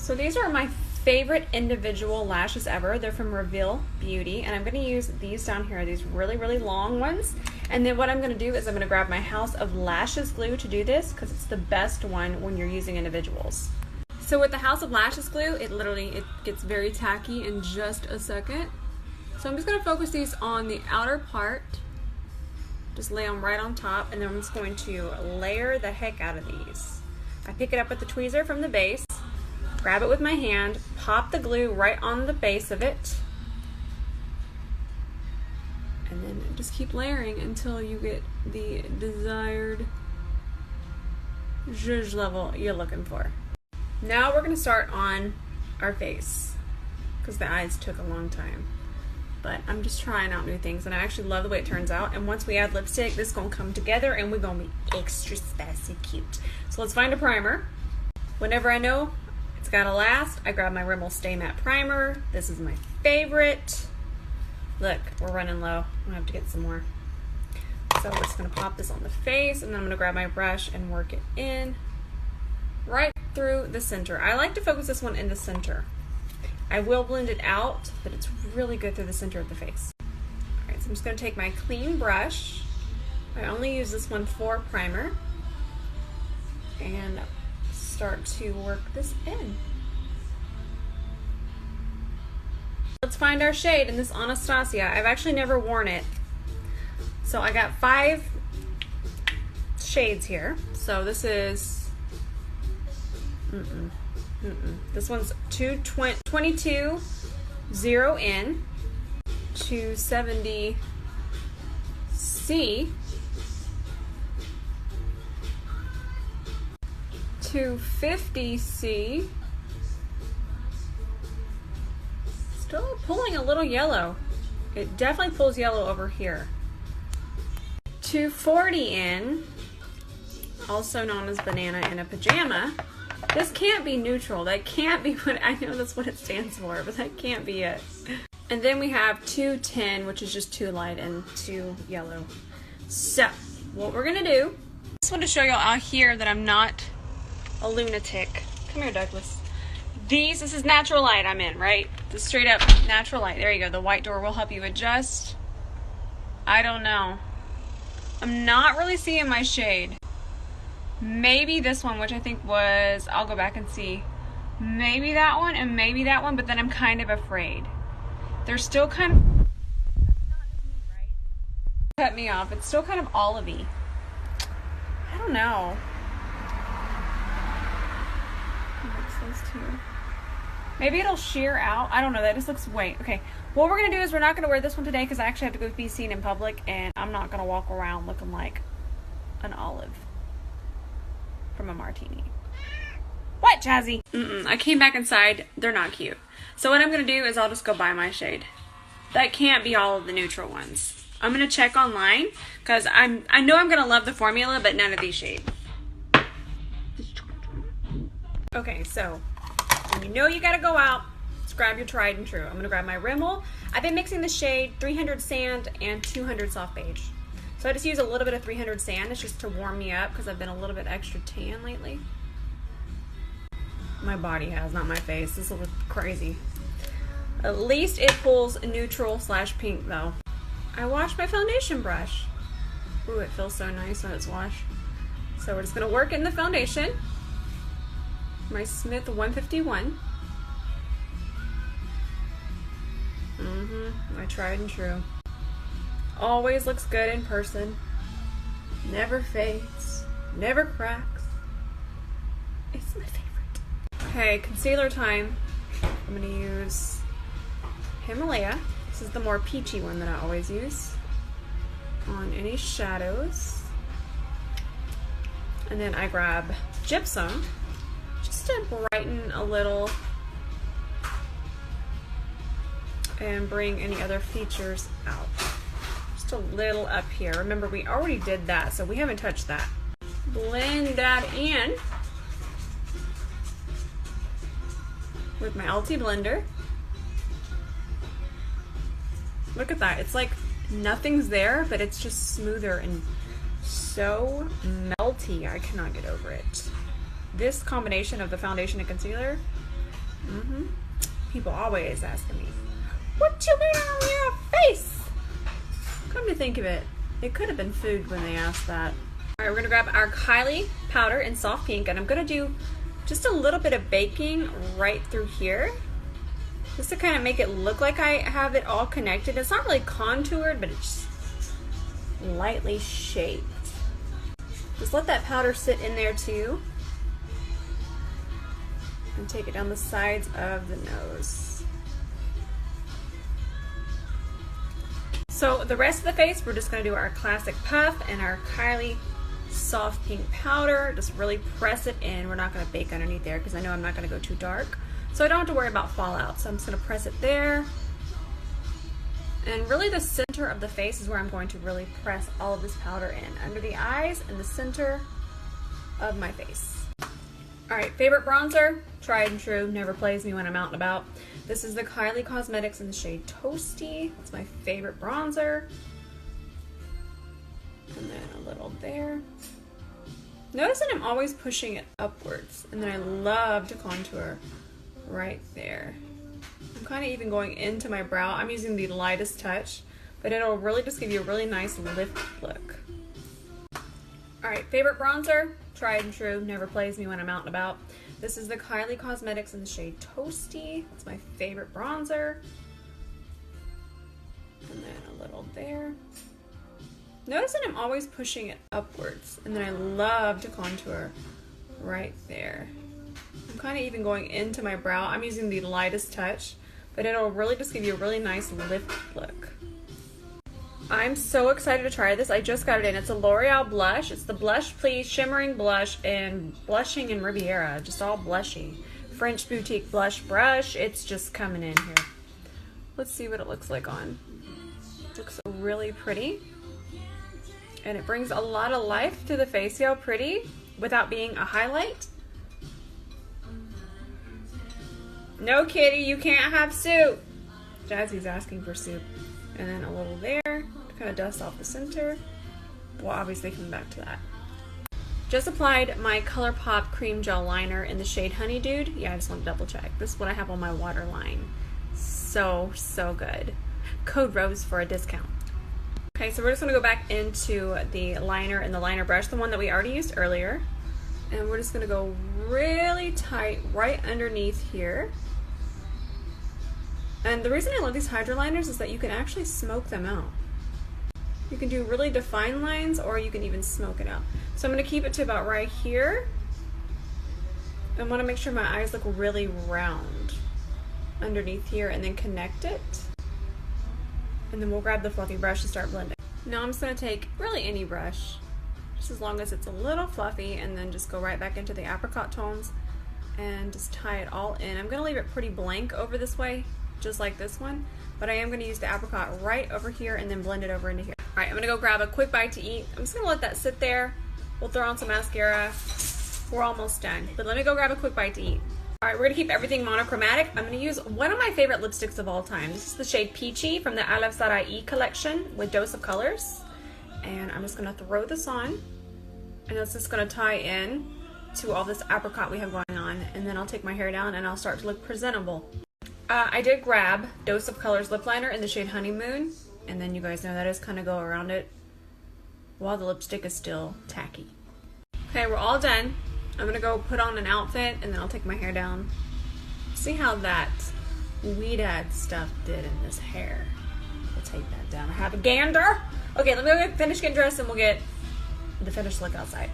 So these are my favorite individual lashes ever. They're from Reveal Beauty, and I'm going to use these down here, these really, really long ones. And then what I'm going to do is I'm going to grab my House of Lashes glue to do this, because it's the best one when you're using individuals. So with the House of Lashes glue, it gets very tacky in just a second. So I'm just going to focus these on the outer part. Just lay them right on top, and then I'm just going to layer the heck out of these. I pick it up with the tweezer from the base, grab it with my hand, pop the glue right on the base of it, and then just keep layering until you get the desired zhuzh level you're looking for. Now we're going to start on our face, because the eyes took a long time. But I'm just trying out new things, and I actually love the way it turns out. And once we add lipstick, this is going to come together, and we're going to be extra spicy cute. So let's find a primer. Whenever I know it's got to last, I grab my Rimmel Stay Matte Primer. This is my favorite. Look, we're running low. I'm going to have to get some more. So we're just going to pop this on the face, and then I'm going to grab my brush and work it in right through the center. I like to focus this one in the center. I will blend it out, but it's really good through the center of the face. Alright, so I'm just going to take my clean brush. I only use this one for primer. And start to work this in. Let's find our shade in this Anastasia. I've actually never worn it. So I got 5 shades here. So this is... This one's 222 0N, 270 C, 250 C. Still pulling a little yellow. It definitely pulls yellow over here. 240N, also known as Banana in a Pajama. This can't be neutral. That can't be what, I know that's what it stands for, but that can't be it. And then we have 210, which is just too light and too yellow. So, what we're gonna do, I just want to show y'all out here that I'm not a lunatic. Come here, Douglas. This is natural light I'm in, right? The straight up natural light. There you go. The white door will help you adjust. I don't know. I'm not really seeing my shade. Maybe this one, which I think was, I'll go back and see. Maybe that one and maybe that one, but then I'm kind of afraid. They're still kind of, that's not just me, right? Cut me off. It's still kind of olivey. I don't know. Mix those two. Maybe it'll sheer out. I don't know. That just looks, wait. Okay. What we're going to do is we're not going to wear this one today because I actually have to go be seen in public, and I'm not going to walk around looking like an olive from a martini. What, Jazzy? I came back inside. They're not cute. So what I'm going to do is I'll just go buy my shade. That can't be all of the neutral ones. I'm going to check online because I know I'm going to love the formula, but none of these shades. Okay, so when you know you got to go out, just grab your tried and true. I'm going to grab my Rimmel. I've been mixing the shade 300 Sand and 200 Soft Beige. So I just use a little bit of 300 Sand. It's just to warm me up because I've been a little bit extra tan lately. My body has, not my face. This will look crazy. At least it pulls neutral / pink though. I washed my foundation brush. Ooh, it feels so nice when it's washed. So we're just going to work in the foundation. My Smith 151. My tried and true. Always looks good in person. Never fades. Never cracks. It's my favorite. Okay, concealer time. I'm going to use Himalaya. This is the more peachy one that I always use on any shadows. And then I grab gypsum just to brighten a little and bring any other features out. Just a little up here. Remember, we already did that, so we haven't touched that. Blend that in with my Alti blender. Look at that. It's like nothing's there, but it's just smoother and so melty. I cannot get over it. This combination of the foundation and concealer People always asking me, what you got on your face? Come to think of it, it could have been food when they asked that. Alright, we're gonna grab our 𝗕𝗘𝗧𝗬 powder in soft pink, and I'm gonna do just a little bit of baking right through here, just to kind of make it look like I have it all connected. It's not really contoured, but it's lightly shaped. Just let that powder sit in there too. And take it down the sides of the nose. So the rest of the face, we're just going to do our classic puff and our 𝗕𝗘𝗧𝗬 soft pink powder. Just really press it in. We're not going to bake underneath there because I know I'm not going to go too dark. So I don't have to worry about fallout. So I'm just going to press it there. And really the center of the face is where I'm going to really press all of this powder in. Under the eyes and the center of my face. Alright, favorite bronzer, tried and true, never plays me when I'm out and about. This is the Kylie Cosmetics in the shade Toasty. It's my favorite bronzer. And then a little there. Notice that I'm always pushing it upwards. And then I love to contour right there. I'm kind of even going into my brow. I'm using the lightest touch, but it'll really just give you a really nice lift look. Alright, favorite bronzer, tried and true, never plays me when I'm out and about. This is the Kylie Cosmetics in the shade Toasty. It's my favorite bronzer. And then a little there. Notice that I'm always pushing it upwards, and then I love to contour right there. I'm kind of even going into my brow. I'm using the lightest touch, but it'll really just give you a really nice lift look. I'm so excited to try this. I just got it in. It's a L'Oreal blush. It's the Blush Please Shimmering Blush in Blushing in Riviera. Just all blushy. French Boutique Blush Brush. It's just coming in here. Let's see what it looks like on. It looks really pretty. And it brings a lot of life to the face. See how pretty? Without being a highlight. No, kitty, you can't have soup. Jazzy's asking for soup. And then a little there to kind of dust off the center. We'll obviously come back to that. Just applied my ColourPop cream gel liner in the shade Honeydude. Yeah, I just want to double check. This is what I have on my waterline. So good. Code ROSE for a discount. Okay, so we're just going to go back into the liner and the liner brush, the one that we already used earlier. And we're just going to go really tight right underneath here. And the reason I love these hydro liners is that you can actually smoke them out. You can do really defined lines, or you can even smoke it out. So I'm going to keep it to about right here. I want to make sure my eyes look really round underneath here, and then connect it. And then we'll grab the fluffy brush and start blending. Now I'm just going to take really any brush, just as long as it's a little fluffy, and then just go right back into the apricot tones and just tie it all in. I'm going to leave it pretty blank over this way, just like this one, but I am going to use the apricot right over here and then blend it over into here. Alright, I'm going to go grab a quick bite to eat. I'm just going to let that sit there. We'll throw on some mascara. We're almost done, but let me go grab a quick bite to eat. Alright, we're going to keep everything monochromatic. I'm going to use one of my favorite lipsticks of all time. This is the shade Peachii from the 𝗕𝗲𝗂𝗂𝗂 collection with Dose of Colors. And I'm just going to throw this on, and it's just going to tie in to all this apricot we have going on, and then I'll take my hair down and I'll start to look presentable. I did grab Dose of Colors lip liner in the shade Honeymoon, and then you guys know that is kind of go around it while the lipstick is still tacky. Okay, we're all done. I'm going to go put on an outfit, and then I'll take my hair down. See how that weed-ad stuff did in this hair. We'll take that down. I have a gander. Okay, let me go finish getting dressed, and we'll get the finished look outside.